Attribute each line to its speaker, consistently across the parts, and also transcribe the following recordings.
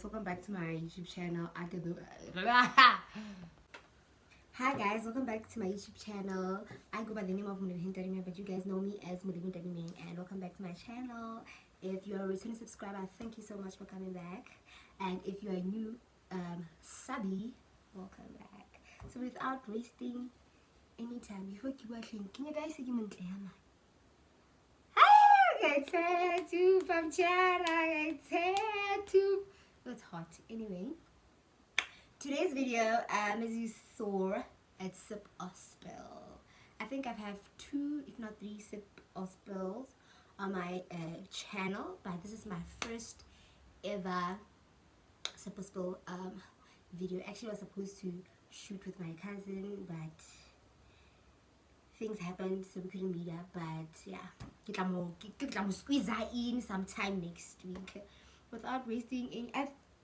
Speaker 1: welcome back to my YouTube channel. Hi guys, welcome back to my YouTube channel. I go by the name of Mulivin, but you guys know me as Mulivin, and welcome back to my channel. If you're a returning subscriber, thank you so much for coming back. And if you're a new subby, welcome back. So without wasting any time, before you are thinking, can you guys see me? It's hot. Anyway, today's video, as you saw, it's sip or spill. I think I've had 2 if not 3 sip or spills on my channel, but this is my first ever sip or spill video. Actually, I was supposed to shoot with my cousin, but things happened, so we couldn't meet up. But yeah, get squeeze that in sometime next week without wasting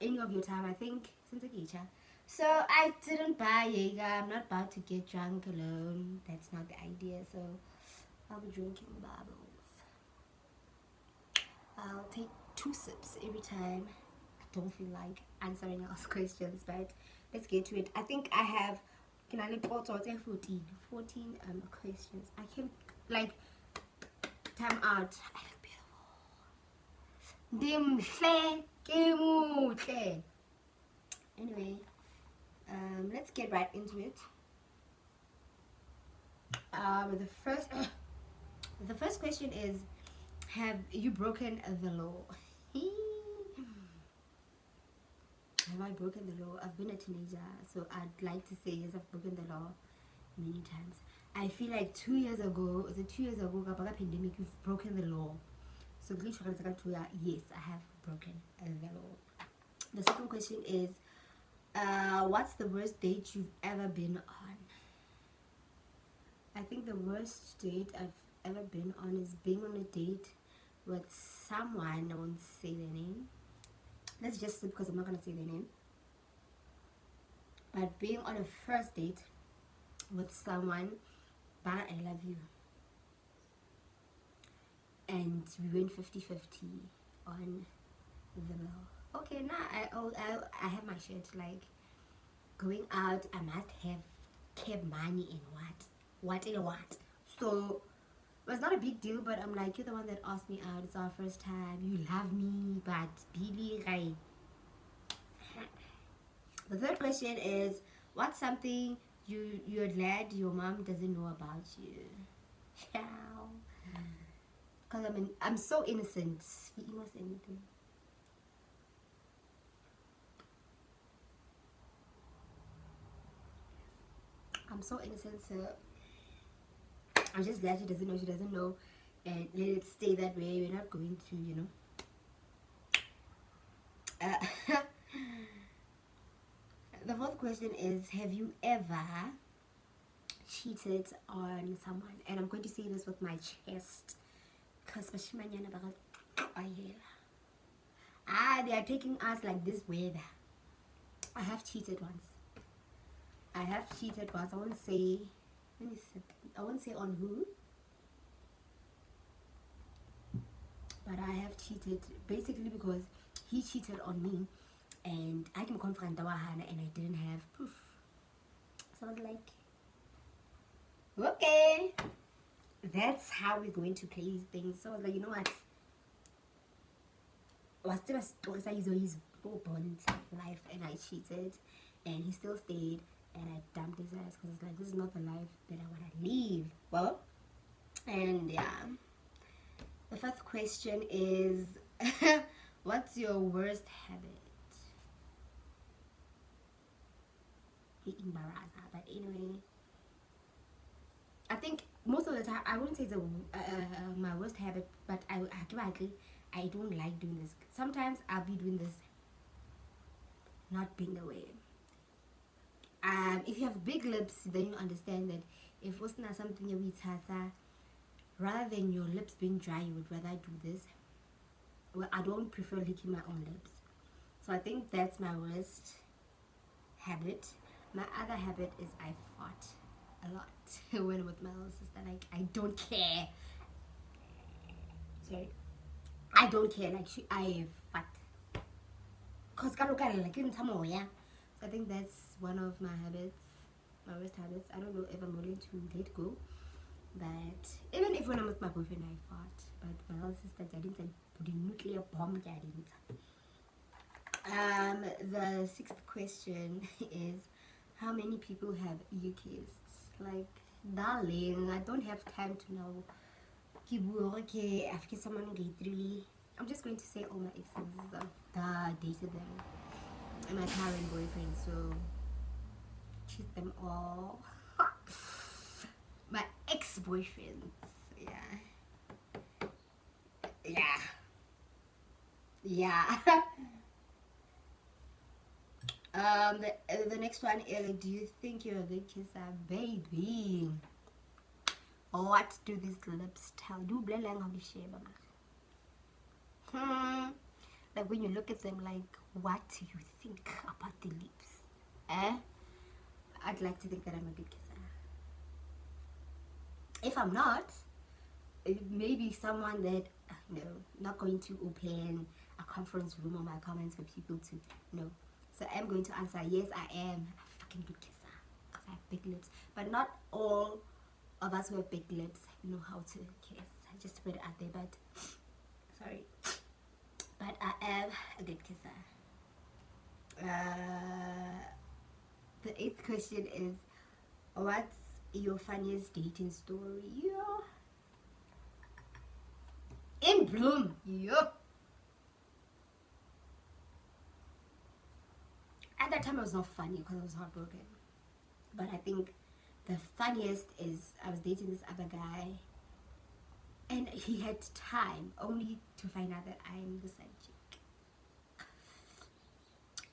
Speaker 1: any of your time. I think since so I didn't buy Jaeger. I'm not about to get drunk alone. That's not the idea. So I'll be drinking bubbles. I'll take 2 sips every time I don't feel like answering else questions, but let's get to it. I think I have 14 questions. I can like time out. I look beautiful. Anyway, let's get right into it. The first question is, have you broken the law? Have I broken the law? I've been a teenager, so I'd like to say yes, I've broken the law many times. I feel like 2 years ago, pandemic, you've broken the law. So yes, I have broken the law. The second question is, what's the worst date you've ever been on? I think the worst date I've ever been on is being on a date with someone. I won't say their name. Let's just say, because I'm not going to say their name. But being on a first date with someone, but I love you. And we went 50-50 on the law. Okay, now I have my shit. Like, going out, I must have kept money in what. So it was not a big deal, but I'm like, you're the one that asked me out. It's our first time. You love me, but Billy, right? The third question is, what's something you're glad your mom doesn't know about you? Ciao. Because I'm so innocent. I'm so innocent, so I'm just glad she doesn't know, and let it stay that way. We're not going to, the fourth question is, have you ever cheated on someone? And I'm going to say this with my chest, because they are taking us like this weather. I have cheated once. I won't say, I won't say on who, but I have cheated basically because he cheated on me, and I can confront Dawahana, and I didn't have proof. So I was like, okay, that's how we're going to play these things. So I was like, you know what? Was still a story his born life, and I cheated, and he still stayed. And I dumped his ass because it's like, this is not the life that I want to live. Well, and yeah. The first question is, what's your worst habit? But anyway, I think most of the time, I wouldn't say it's my worst habit, but I don't like doing this. Sometimes I'll be doing this, not being aware. If you have big lips, then you understand that if it's not something you eat, rather than your lips being dry, you would rather do this. Well, I don't prefer licking my own lips. So I think that's my worst habit. My other habit is I fart a lot when with my little sister. Like, I don't care. Sorry. I don't care. Like, I fart. Cause like in some yeah. So I think that's one of my habits, my worst habits. I don't know if I'm willing to let go. But even if when I'm with my boyfriend I fart. But my little sister didn't put a nuclear bomb didn't. The sixth question is, how many people have you kissed? Like, darling, I don't have time to know. Okay, I've kissed someone in grade 3. I'm just going to say all my exes dated them. And my current boyfriend, so kissed them all. My ex-boyfriends, yeah. The next one is, do you think you're a good kisser, baby? What do these lips tell? Do blend on the shape, like when you look at them, like, what do you think about the lips? I'd like to think that I'm a good kisser. If I'm not, it may be someone that not going to open a conference room on my comments for people to know. So I'm going to answer yes, I am a fucking good kisser because I have big lips. But not all of us who have big lips know how to kiss. I just put it out there, but sorry. But I am a good kisser. The 8th question is, what's your funniest dating story? Yeah. In bloom. Yeah. At that time, it was not funny because I was heartbroken. But I think the funniest is I was dating this other guy, and he had time only to find out that I'm the side chick.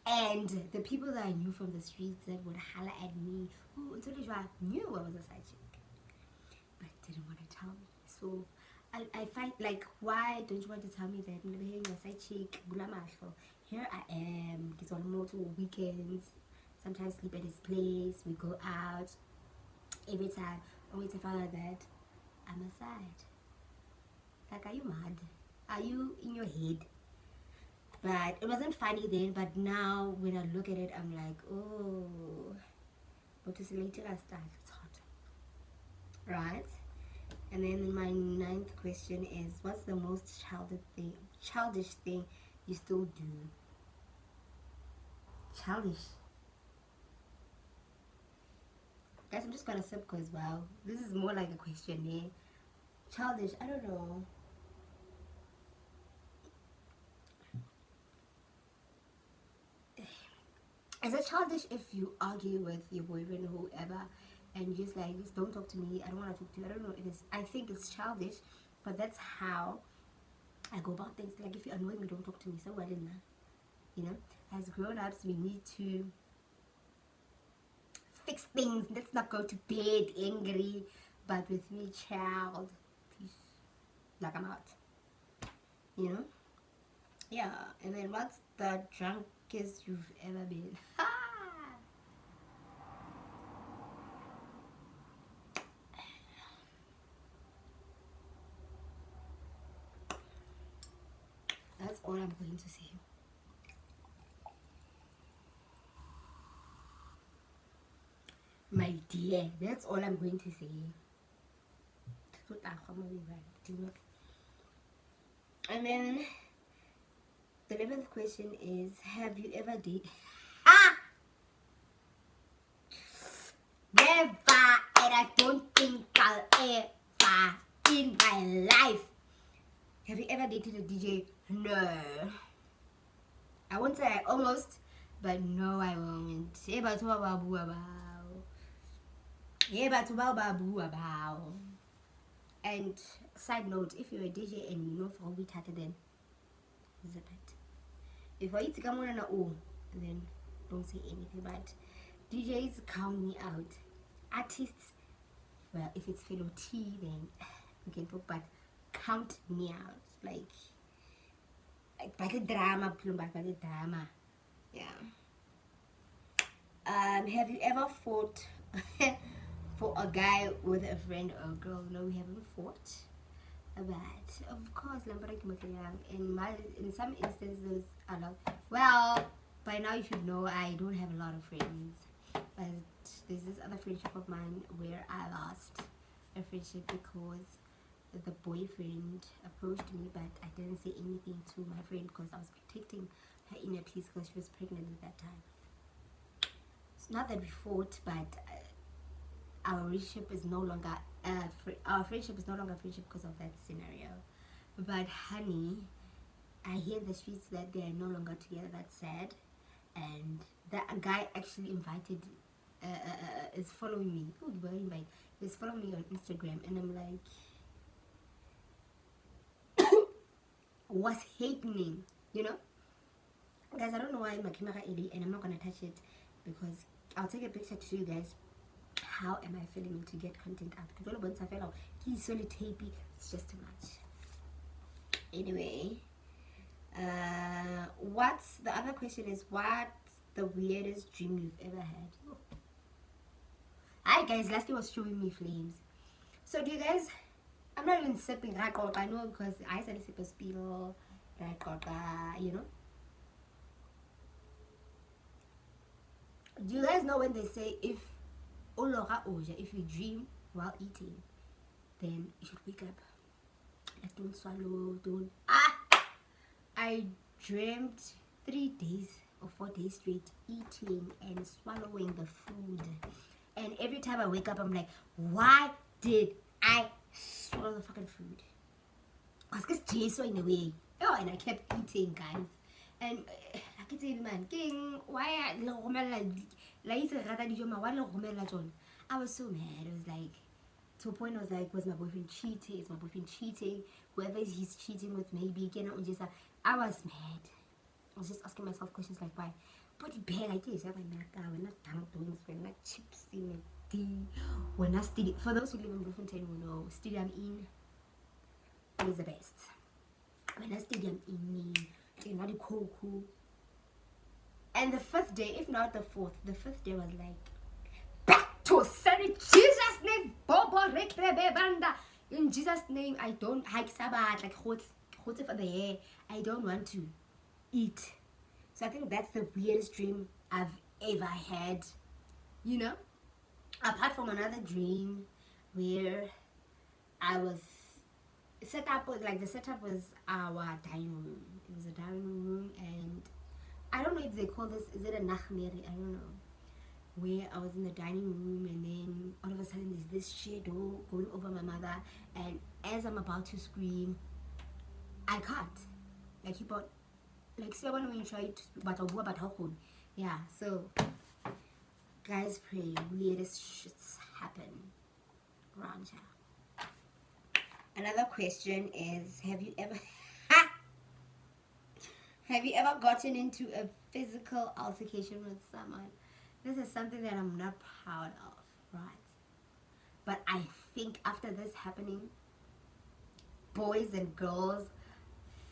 Speaker 1: And the people that I knew from the streets that would holler at me, who until I knew I was a side chick, but didn't want to tell me. So I find, like, why don't you want to tell me that I'm hearing your side chick? Here I am. It's on multiple weekends. Sometimes sleep at his place. We go out. Every time, only to find out that I'm a side. Like, are you mad? Are you in your head? But it wasn't funny then. But now, when I look at it, I'm like, oh, but it's later I start. It's hot, right? And then my 9th question is, what's the most childish thing you still do? Childish. Guys, I'm just gonna sip because, wow, this is more like a question here. Childish, I don't know. Is it childish if you argue with your boyfriend or whoever and just like, just don't talk to me, I don't want to talk to you? I don't know if it's, I think it's childish, but that's how I go about things. Like, if you annoy me, don't talk to me. So well enough, you know. As grown-ups, we need to fix things. Let's not go to bed angry. But with me, child, peace. Like, I'm out. You know. Yeah. And then, what's the drunkest you've ever been? That's all I'm going to say. My dear, that's all I'm going to say. And then the 11th question is, have you ever dated? Never, and I don't think I'll ever in my life. Have you ever dated a DJ? No. I won't say I almost, but no, I won't. And side note, if you're a DJ and you know for we started, then zip it. If I come on and then don't say anything. But DJs count me out. Artists, well, if it's fellow T, then we can talk. But count me out. Like by the drama, yeah. Have you ever fought for a guy with a friend or a girl? No, we haven't fought. But of course, in some instances, a lot. Well, by now you should know I don't have a lot of friends. But there's this other friendship of mine where I lost a friendship because the boyfriend approached me, but I didn't say anything to my friend because I was protecting her inner peace because she was pregnant at that time. It's not that we fought, but our relationship is no longer our friendship is no longer friendship because of that scenario. But honey, I hear the streets that they are no longer together. That's sad. And that guy actually invited is following me. Oh, he's following me on Instagram, and I'm like, what's happening? You know, guys, I don't know why my camera is, and I'm not gonna touch it because I'll take a picture to show you guys how am I feeling to get content up. He's solely tapey. It's just too much. Anyway, what's the other question is, what's the weirdest dream you've ever had? Oh. Hi guys, lastly was showing me flames. So do you guys, I'm not even sipping rakota, I know, because I said sip a spiel rakota, you know. Do you guys know when they say if you dream while eating, then you should wake up? Like, don't swallow, don't. I dreamt 3 days or 4 days straight eating and swallowing the food. And every time I wake up, I'm like, why did I swallow the fucking food? Because it's so in a way. Oh, and I kept eating, guys. And I could say, man, king, why I was so mad. It was like, to a point I was like, was my boyfriend cheating? Is my boyfriend cheating? Whoever he's cheating with, maybe. I was mad. I was just asking myself questions like, why? But the bad like this, we're not dumplings, we're not chips in a tea. We're not stadium. For those who live in Bloemfontein will know, stadium in is the best. We're not stadium in, not the cool. And the 5th day, if not the 4th, the 5th day was like, back to Sunny, Jesus' name, Bobo Rekrebe Banda. In Jesus' name, I don't hike Sabbath, like hot for the hair. I don't want to eat. So I think that's the weirdest dream I've ever had, you know. Apart from another dream where I was set up with, like, the setup was our dining room. It was a dining room, and I don't know if they call this, is it a nachmeri? I don't know. Where I was in the dining room, and then all of a sudden there's this shadow going over my mother, and as I'm about to scream, I can't. I keep on, like, see when you try to speak, but how could? Yeah, so guys, pray weirdest shits happen around here. Another question is, have you ever gotten into a physical altercation with someone? This is something that I'm not proud of, right? But I think after this happening, boys and girls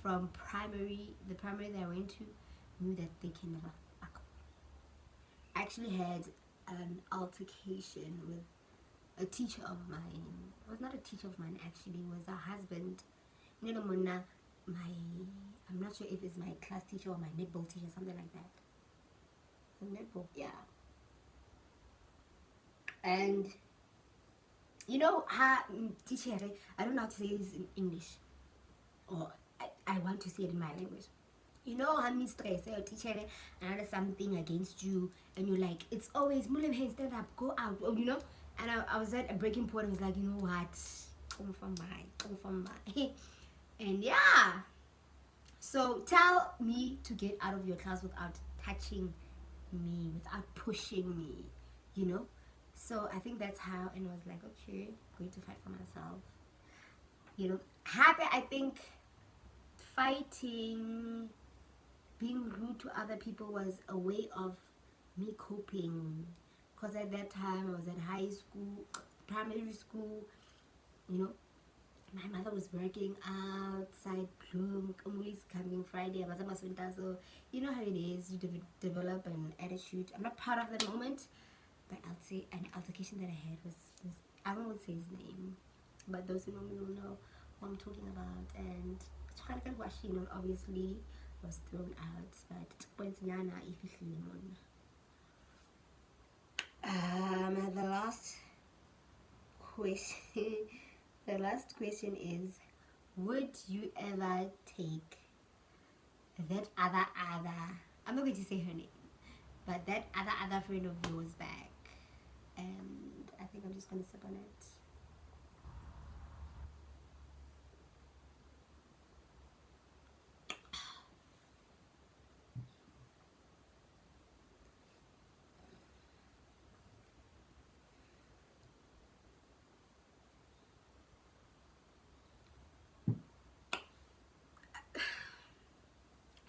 Speaker 1: from the primary that I went to, knew that they can never fuck. I actually had an altercation with a teacher of mine. It was not a teacher of mine, actually. It was a husband. You know, I'm not sure if it's my class teacher or my netball teacher, something like that. The netball, yeah. And you know how teacher, I don't know how to say this in English, or I want to say it in my language. You know how mistress or teacher and there's something against you, and you're like, it's always Mulem, stand up, go out, or, you know. And I was at a breaking point. I was like, you know what, come from my and yeah. So tell me to get out of your class without touching me, without pushing me, you know. So I think that's how, and I was like, okay, going to fight for myself, you know. Happy, I think fighting, being rude to other people was a way of me coping, because at that time I was at high school, primary school, you know. My mother was working outside Bloom, always coming Friday, so you know how it is, you develop an attitude. I'm not proud of that moment, but I'll say an altercation that I had was I won't say his name, but those who know me will know what I'm talking about. And obviously was thrown out, but the last question the last question is, would you ever take that other I'm not going to say her name, but that other friend of yours back? And I think I'm just going to sip on it.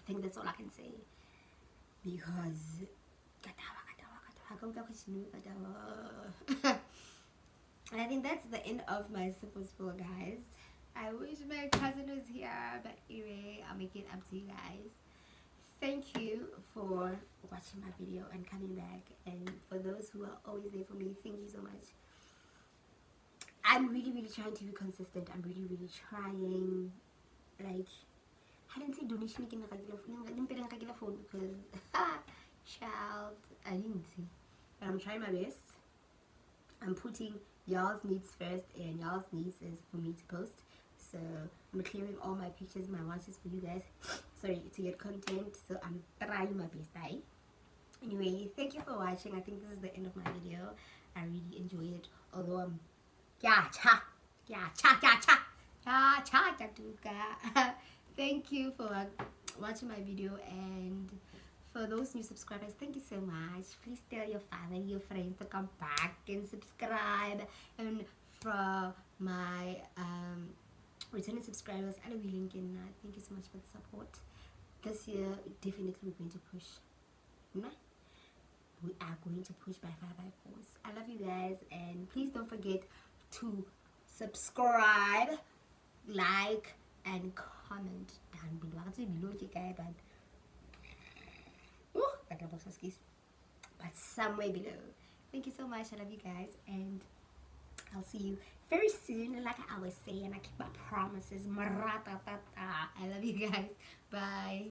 Speaker 1: I think that's all I can say, because and I think that's the end of my super spoil, guys. I wish my cousin was here, but anyway, I'll make it up to you guys. Thank you for watching my video and coming back, and for those who are always there for me, thank you so much. I'm really trying to be consistent. I'm really trying. Like, I didn't say donation again phone because child, I didn't see, but I'm trying my best. I'm putting y'all's needs first, and y'all's needs is for me to post. So I'm clearing all my pictures, my watches for you guys, sorry, to get content. So I'm trying my best. Anyway, thank you for watching. I think this is the end of my video. I really enjoyed it, although I'm thank you for watching my video, and for those new subscribers, thank you so much. Please tell your family, your friends to come back and subscribe. And for my returning subscribers, I love you, Lincoln. Thank you so much for the support. This year, definitely we're going to push. We are going to push by 5 by 4s. I love you guys, and please don't forget to subscribe, like, and comment down below. But somewhere below. Thank you so much. I love you guys, and I'll see you very soon. Like I always say, and I keep my promises. I love you guys. Bye.